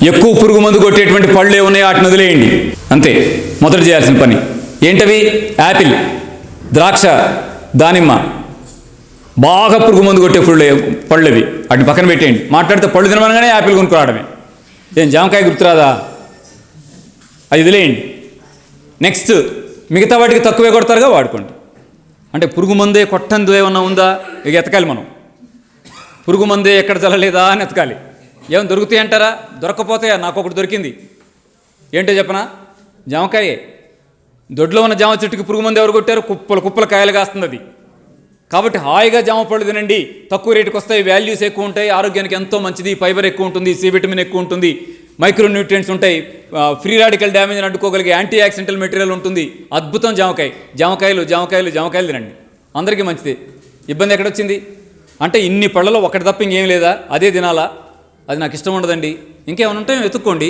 ఎక్కువ పురుగు మందు కొట్టేటువంటి పళ్ళు ఏమున్నాయో వాటిని వదిలేయండి, అంతే మొదట చేయాల్సిన పని. ఏంటవి? యాపిల్, ద్రాక్ష, దానిమ్మ, బాగా పురుగు మందు కొట్టే పళ్ళు అవి, వాటిని పక్కన పెట్టేయండి. మాట్లాడితే పళ్ళు తినమనగానే యాపిల్ కొనుక్కురావడమే. ఏం జామకాయ గుర్తురాదా? అది వదిలేయండి. నెక్స్ట్ మిగతా వాటికి తక్కువే కొడతారుగా, వాడుకోండి. అంటే పురుగు మందే కొట్టందు ఏమన్నా ఉందా? ఇక ఎతకాలి మనం. పురుగు మందే ఎక్కడ చల్లలేదా అని ఎతకాలి. ఏమైనా దొరుకుతాయి అంటారా? దొరకపోతాయా? నాకు ఒకటి దొరికింది. ఏంటో చెప్పనా? జామకాయే. దొడ్లో ఉన్న జామ చెట్టుకి పురుగు మందు ఎవరు కొట్టారు? కుప్పల కాయలు కాస్తుంది అది. కాబట్టి హాయిగా జామ పళ్ళు తినండి, తక్కువ రేటుకి వస్తాయి, వాల్యూస్ ఎక్కువ ఉంటాయి, ఆరోగ్యానికి ఎంతో మంచిది, ఫైబర్ ఎక్కువ ఉంటుంది, సి విటమిన్ ఎక్కువ ఉంటుంది, మైక్రో న్యూట్రియంట్స్ ఉంటాయి, ఫ్రీ రాడికల్ డ్యామేజ్ని అడ్డుకోగలిగే యాంటీ యాక్సిడెంటల్ మెటీరియల్ ఉంటుంది. అద్భుతం జామకాయ. జామకాయలు తినండి, అందరికీ మంచిది. ఇబ్బంది ఎక్కడొచ్చింది? అంటే ఇన్ని పళ్ళలో ఒకటి తప్ప ఇంకేం లేదా? అదే తినాలా? అది నాకు ఇష్టం ఉండదండి. ఇంకేమైనా ఉంటాయో వెతుక్కోండి.